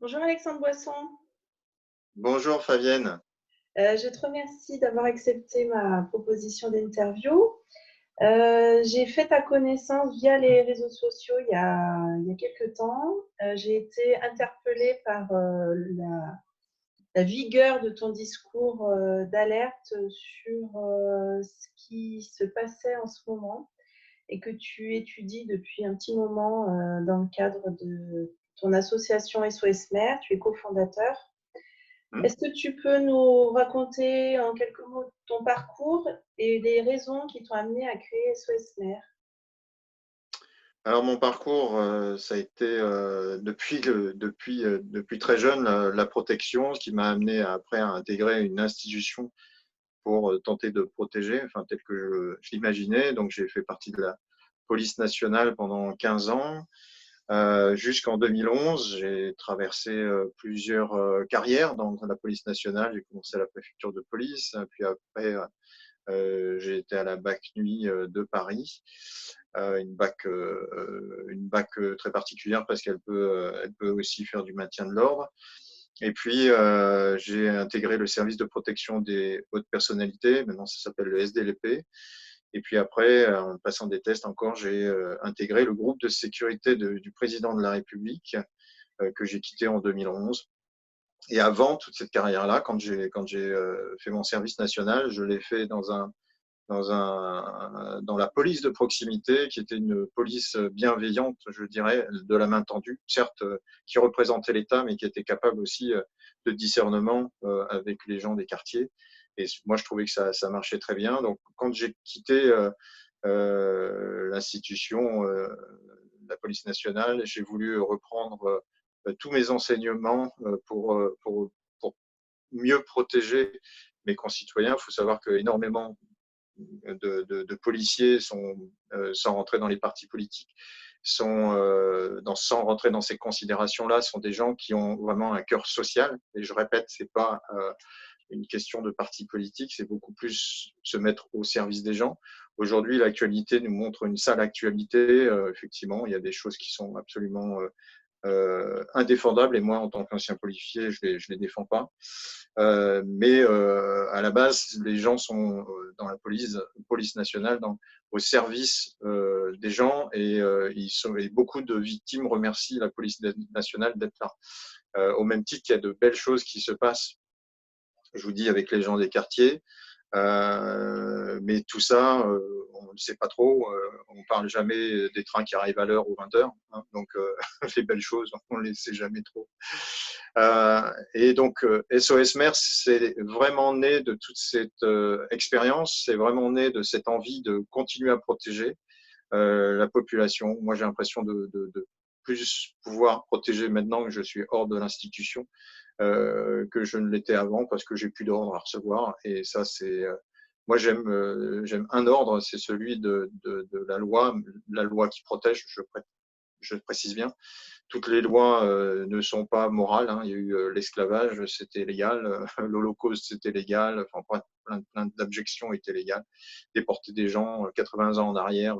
Bonjour Alexandre Boisson. Bonjour Fabienne. Je te remercie d'avoir accepté ma proposition d'interview. J'ai fait ta connaissance via les réseaux sociaux il y a quelques temps. J'ai été interpellée par la vigueur de ton discours d'alerte sur ce qui se passait en ce moment et que tu étudies depuis un petit moment dans le cadre de ton association SOS Mère. Tu es cofondateur. Hmm. Est-ce que tu peux nous raconter en quelques mots ton parcours et les raisons qui t'ont amené à créer SOS Mère? Alors mon parcours, ça a été depuis très jeune la protection, ce qui m'a amené après à intégrer une institution pour tenter de protéger, enfin tel que je l'imaginais. Donc j'ai fait partie de la police nationale pendant 15 ans. Jusqu'en 2011, j'ai traversé plusieurs carrières dans la police nationale. J'ai commencé à la préfecture de police, puis après j'ai été à la BAC Nuit de Paris, une BAC très particulière parce elle peut aussi faire du maintien de l'ordre. Et puis, j'ai intégré le service de protection des hautes personnalités. Maintenant, ça s'appelle le SDLP. Et puis après, en passant des tests encore, j'ai intégré le groupe de sécurité du président de la République que j'ai quitté en 2011. Et avant toute cette carrière-là, quand j'ai fait mon service national, je l'ai fait dans la police de proximité, qui était une police bienveillante, je dirais, de la main tendue, certes, qui représentait l'État, mais qui était capable aussi de discernement avec les gens des quartiers. Et moi, je trouvais que ça marchait très bien. Donc, quand j'ai quitté l'institution, la police nationale, j'ai voulu reprendre tous mes enseignements pour mieux protéger mes concitoyens. Il faut savoir que énormément de policiers sans rentrer dans les partis politiques, sans rentrer dans ces considérations-là, sont des gens qui ont vraiment un cœur social. Et je répète, c'est pas une question de parti politique, c'est beaucoup plus se mettre au service des gens. Aujourd'hui, l'actualité nous montre une sale actualité. Effectivement, il y a des choses qui sont absolument indéfendables et moi, en tant qu'ancien policier, je les défends pas. Mais à la base, les gens sont dans la police nationale, au service des gens et beaucoup de victimes remercient la police nationale d'être là. Au même titre qu'il y a de belles choses qui se passent, je vous dis, avec les gens des quartiers. Mais tout ça, on ne sait pas trop. On ne parle jamais des trains qui arrivent à l'heure ou 20 heures. Hein, donc, les belles choses, on ne les sait jamais trop. Et donc, SOS Mers, c'est vraiment né de toute cette expérience. C'est vraiment né de cette envie de continuer à protéger la population. Moi, j'ai l'impression de plus pouvoir protéger maintenant que je suis hors de l'institution que je ne l'étais avant parce que j'ai plus d'ordre à recevoir. Et ça, c'est moi j'aime un ordre, c'est celui de la loi qui protège. Je précise bien. Toutes les lois ne sont pas morales. Hein. Il y a eu l'esclavage, c'était légal. L'Holocauste, c'était légal. Enfin, plein d'abjections étaient légales. Déporter des gens 80 ans en arrière,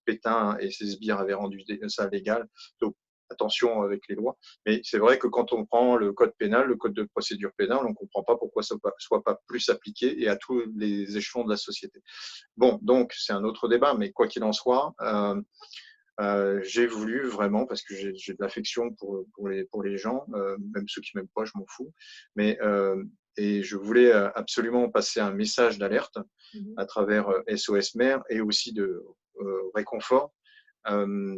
Pétain et ses sbires avaient rendu ça légal. Donc, attention avec les lois. Mais c'est vrai que quand on prend le code pénal, le code de procédure pénale, on ne comprend pas pourquoi ça ne soit pas plus appliqué et à tous les échelons de la société. Bon, donc c'est un autre débat, mais quoi qu'il en soit, j'ai voulu vraiment, parce que j'ai de l'affection pour les gens, même ceux qui m'aiment pas, je m'en fous, mais et je voulais absolument passer un message d'alerte Mmh. à travers SOS Mère et aussi de réconfort. Euh,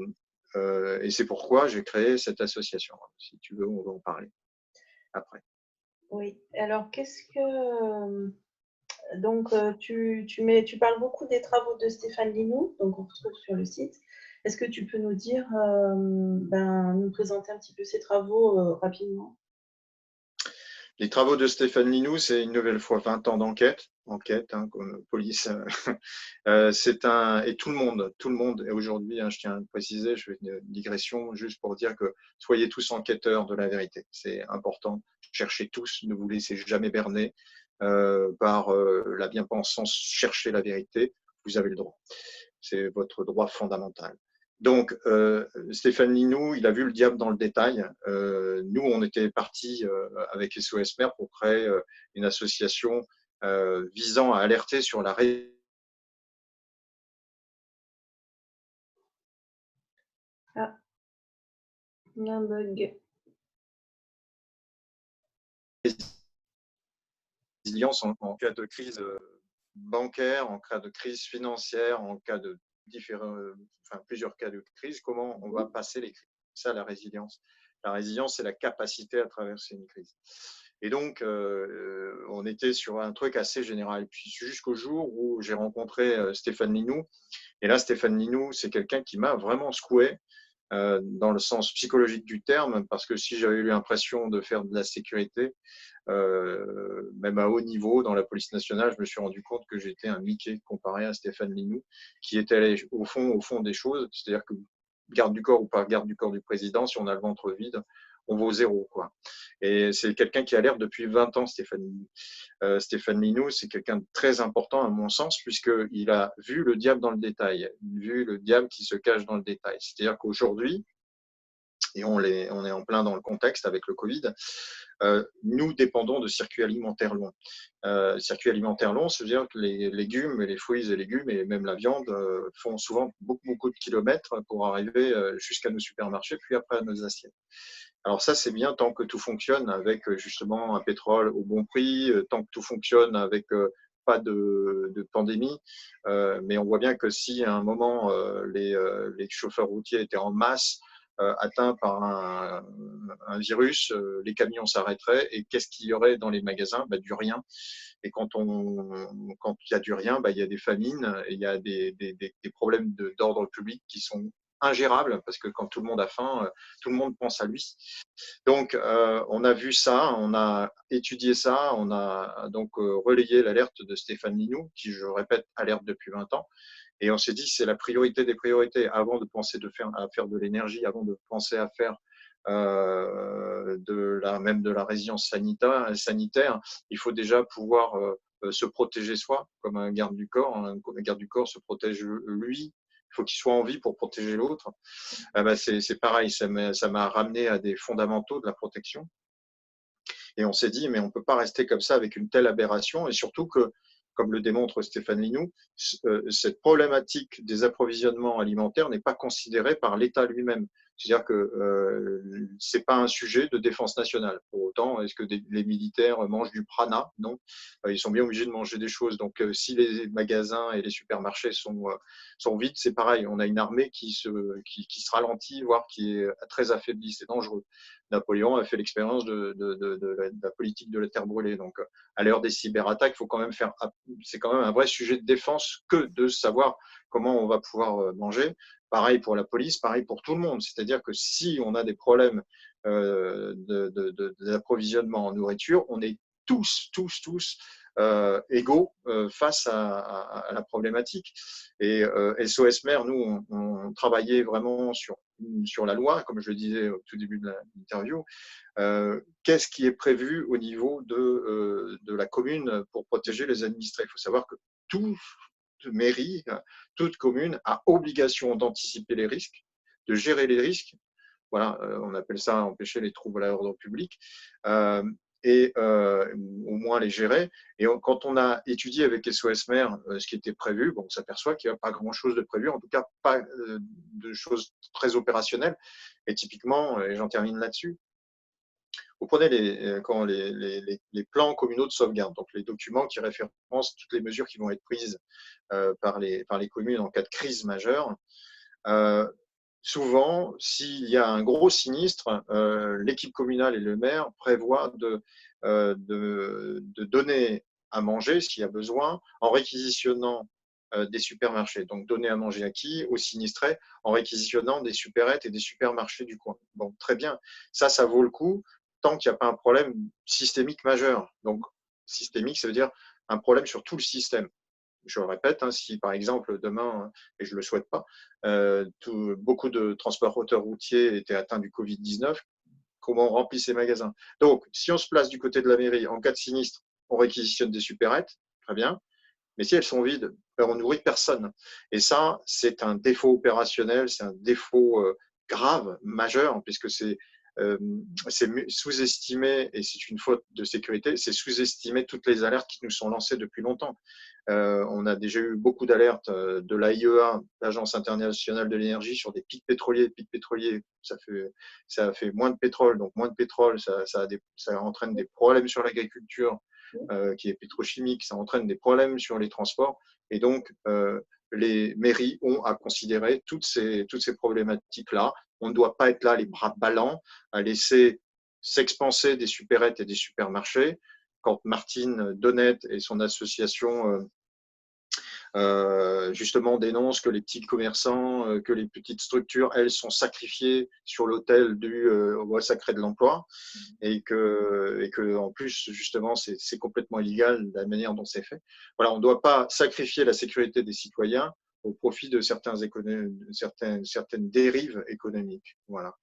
et c'est pourquoi j'ai créé cette association. Si tu veux, on va en parler après. Oui. Alors qu'est-ce que, donc tu parles beaucoup des travaux de Stéphane Linou, donc on retrouve sur le site. Est-ce que tu peux nous dire, nous présenter un petit peu ces travaux, rapidement? Les travaux de Stéphane Linou, c'est une nouvelle fois 20 ans enquête, hein, comme police. Et tout le monde, et aujourd'hui, hein, je tiens à le préciser, je fais une digression juste pour dire que soyez tous enquêteurs de la vérité. C'est important. Cherchez tous, ne vous laissez jamais berner par la bien-pensance. Cherchez la vérité, vous avez le droit. C'est votre droit fondamental. Donc, Stéphane Linou, il a vu le diable dans le détail. Nous, on était partis avec SOS Mère pour créer une association visant à alerter sur la Ah, il y a un bug. résilience en cas de crise bancaire, en cas de crise financière, en cas de plusieurs cas de crise, comment on va passer les crises. C'est ça la résilience. La résilience, c'est la capacité à traverser une crise. Et donc, on était sur un truc assez général. Puis jusqu'au jour où j'ai rencontré Stéphane Linou. Et là, Stéphane Linou, c'est quelqu'un qui m'a vraiment secoué dans le sens psychologique du terme, parce que si j'avais eu l'impression de faire de la sécurité, même à haut niveau dans la police nationale, je me suis rendu compte que j'étais un Mickey comparé à Stéphane Linou, qui était allé au fond des choses, c'est-à-dire que garde du corps ou pas garde du corps du président, si on a le ventre vide, on vaut zéro, quoi. Et c'est quelqu'un qui a l'air depuis 20 ans, Stéphane Linou. Stéphane Linou, c'est quelqu'un de très important à mon sens, puisqu'il a vu le diable dans le détail, vu le diable qui se cache dans le détail. C'est-à-dire qu'aujourd'hui, et on est en plein dans le contexte avec le Covid, nous dépendons de circuits alimentaires longs. Circuits alimentaires longs, c'est-à-dire que les légumes et les fruits et légumes et même la viande font souvent beaucoup de kilomètres pour arriver jusqu'à nos supermarchés, puis après à nos assiettes. Alors ça, c'est bien tant que tout fonctionne avec justement un pétrole au bon prix, tant que tout fonctionne avec pas de pandémie. Mais on voit bien que si à un moment les chauffeurs routiers étaient en masse atteints par un virus, les camions s'arrêteraient et qu'est-ce qu'il y aurait dans les magasins? Du rien. Et quand il y a du rien, il y a des famines et il y a des problèmes d'ordre public qui sont ingérables parce que quand tout le monde a faim, tout le monde pense à lui. Donc, on a vu ça, on a étudié ça, on a donc relayé l'alerte de Stéphane Linou, qui, je répète, alerte depuis 20 ans. Et on s'est dit, c'est la priorité des priorités. Avant de penser à faire de l'énergie, avant de penser à faire même de la résilience sanitaire, il faut déjà pouvoir se protéger soi, comme un garde du corps. Un garde du corps se protège lui. Il faut qu'il soit en vie pour protéger l'autre. C'est pareil, ça m'a ramené à des fondamentaux de la protection. Et on s'est dit, mais on ne peut pas rester comme ça avec une telle aberration, et surtout que, comme le démontre Stéphane Linou, cette problématique des approvisionnements alimentaires n'est pas considérée par l'État lui-même. C'est-à-dire que ce n'est pas un sujet de défense nationale. Pour autant, est-ce que les militaires mangent du prana? Non. Ils sont bien obligés de manger des choses. Donc, si les magasins et les supermarchés sont vides, c'est pareil. On a une armée qui se ralentit, voire qui est très affaiblie. C'est dangereux. Napoléon a fait l'expérience de la politique de la terre brûlée. Donc, à l'heure des cyberattaques, c'est quand même un vrai sujet de défense que de savoir comment on va pouvoir manger. Pareil pour la police, pareil pour tout le monde. C'est-à-dire que si on a des problèmes d'approvisionnement en nourriture, on est tous égaux face à la problématique. Et SOS Mère, nous, on travaillait vraiment sur la loi, comme je le disais au tout début de l'interview. Qu'est-ce qui est prévu au niveau de la commune pour protéger les administrés? Il faut savoir que toute mairie, toute commune a obligation d'anticiper les risques, de gérer les risques. Voilà, on appelle ça empêcher les troubles à l'ordre public. Et au moins les gérer. Et quand on a étudié avec SOS Mère ce qui était prévu, on s'aperçoit qu'il n'y a pas grand-chose de prévu, en tout cas pas de choses très opérationnelles. Et typiquement, et j'en termine là-dessus, vous prenez les plans communaux de sauvegarde, donc les documents qui référencent toutes les mesures qui vont être prises par les communes en cas de crise majeure. Souvent, s'il y a un gros sinistre, l'équipe communale et le maire prévoient de donner à manger, s'il y a besoin, en réquisitionnant des supermarchés. Donc, donner à manger à qui? Aux sinistrés, en réquisitionnant des supérettes et des supermarchés du coin. Bon, très bien. Ça vaut le coup tant qu'il n'y a pas un problème systémique majeur. Donc, systémique, ça veut dire un problème sur tout le système. Je le répète, si par exemple demain, et je ne le souhaite pas, beaucoup de transporteurs routiers étaient atteints du Covid-19, comment on remplit ces magasins? Donc, si on se place du côté de la mairie, en cas de sinistre, on réquisitionne des supérettes, très bien. Mais si elles sont vides, on nourrit personne. Et ça, c'est un défaut opérationnel, c'est un défaut grave, majeur, puisque euh, c'est sous-estimer, et c'est une faute de sécurité, c'est sous-estimer toutes les alertes qui nous sont lancées depuis longtemps. On a déjà eu beaucoup d'alertes de l'AIEA, l'Agence internationale de l'énergie, sur des pics pétroliers. Pics pétroliers, ça fait moins de pétrole, donc moins de pétrole, ça entraîne des problèmes sur l'agriculture, qui est pétrochimique, ça entraîne des problèmes sur les transports. Et donc, les mairies ont à considérer toutes ces problématiques-là. On ne doit pas être là les bras ballants, à laisser s'expanser des supérettes et des supermarchés. Quand Martine Donnette et son association justement dénonce que les petits commerçants, que les petites structures, elles, sont sacrifiées sur l'autel du sacré de l'emploi, et que en plus, justement, c'est complètement illégal la manière dont c'est fait. Voilà, on ne doit pas sacrifier la sécurité des citoyens au profit de certaines dérives économiques. Voilà.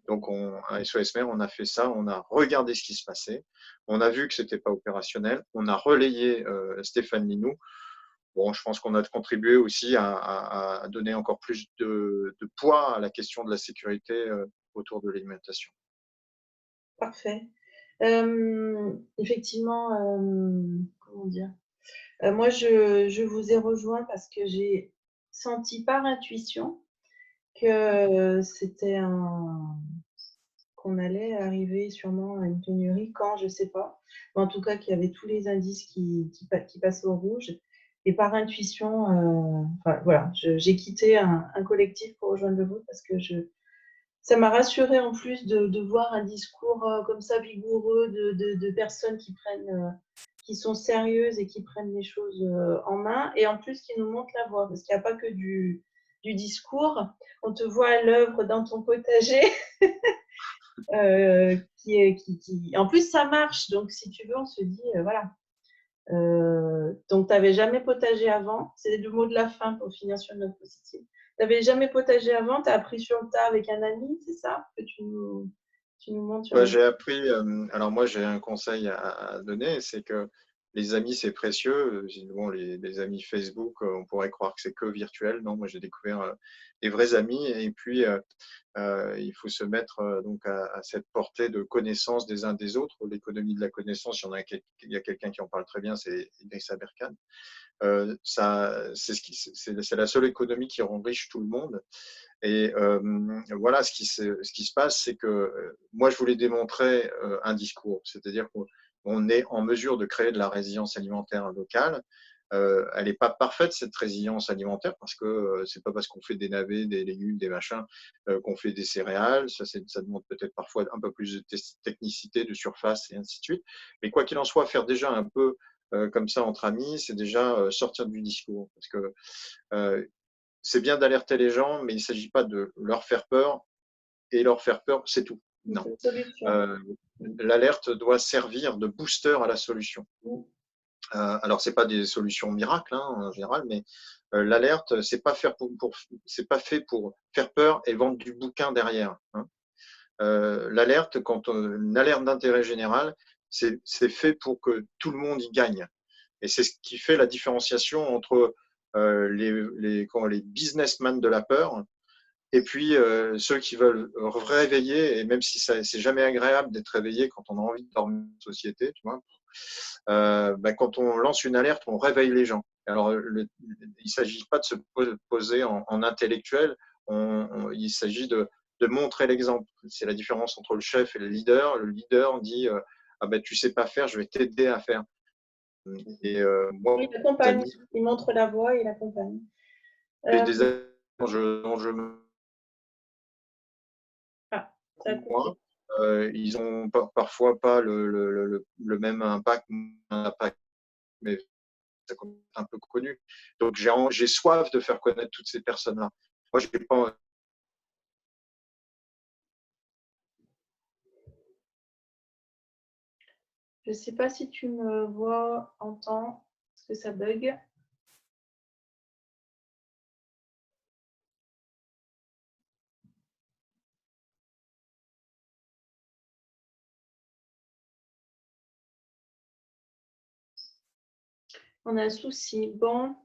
Donc, à SOS Mer, on a fait ça, on a regardé ce qui se passait, on a vu que c'était pas opérationnel, on a relayé Stéphane Linou. Bon, je pense qu'on a contribué aussi à donner encore plus de poids à la question de la sécurité autour de l'alimentation. Parfait. Effectivement, comment dire, moi, je vous ai rejoint parce que j'ai senti par intuition que c'était qu'on allait arriver sûrement à une pénurie, quand, je ne sais pas. Mais en tout cas, qu'il y avait tous les indices qui passaient au rouge. Et par intuition, enfin, voilà, j'ai quitté un collectif pour rejoindre le vôtre parce que ça m'a rassurée en plus de voir un discours comme ça vigoureux de personnes qui sont sérieuses et qui prennent les choses en main, et en plus qui nous montrent la voie, parce qu'il n'y a pas que du discours. On te voit à l'œuvre dans ton potager. En plus, ça marche. Donc, si tu veux, on se dit, voilà. Donc, tu n'avais jamais potagé avant. C'est le mot de la fin pour finir sur une note positive. Tu n'avais jamais potagé avant, tu as appris sur le tas avec un ami, c'est ça que tu nous montres sur J'ai appris, alors moi j'ai un conseil à donner, c'est que les amis c'est précieux. Bon, les amis Facebook, on pourrait croire que c'est que virtuel. Non, moi j'ai découvert des vrais amis, et puis il faut se mettre donc à cette portée de connaissance des uns des autres. L'économie de la connaissance, il y a quelqu'un qui en parle très bien, c'est Idriss Aberkan. C'est la seule économie qui rend riche tout le monde. Et voilà, ce qui se passe, c'est que moi, je voulais démontrer un discours, c'est-à-dire qu'on est en mesure de créer de la résilience alimentaire locale. Elle n'est pas parfaite, cette résilience alimentaire, parce que c'est pas parce qu'on fait des navets, des légumes, des machins, qu'on fait des céréales. Ça demande peut-être parfois un peu plus de technicité, de surface, et ainsi de suite. Mais quoi qu'il en soit, faire déjà un peu comme ça entre amis, c'est déjà sortir du discours. Parce que c'est bien d'alerter les gens, mais il ne s'agit pas de leur faire peur, et leur faire peur, c'est tout. Non. L'alerte doit servir de booster à la solution. Alors, ce n'est pas des solutions miracles en général, mais l'alerte, ce n'est pas fait pour faire peur et vendre du bouquin derrière. L'alerte, une alerte d'intérêt général, c'est fait pour que tout le monde y gagne. Et c'est ce qui fait la différenciation entre les businessmen de la peur et puis ceux qui veulent réveiller. Et même si c'est jamais agréable d'être réveillé quand on a envie de dormir en société, tu vois, quand on lance une alerte, on réveille les gens. Alors, il ne s'agit pas de se poser en intellectuel, il s'agit de montrer l'exemple. C'est la différence entre le chef et le leader. Le leader dit tu sais pas faire, je vais t'aider à faire. Et moi, il accompagne, il montre la voie, il accompagne. des amis dont je me ils ont parfois pas le même impact, mais c'est un peu connu. Donc j'ai soif de faire connaître toutes ces personnes-là. Moi, je n'ai pas. Je ne sais pas si tu me vois, entends, parce que ça bug. On a un souci. Bon.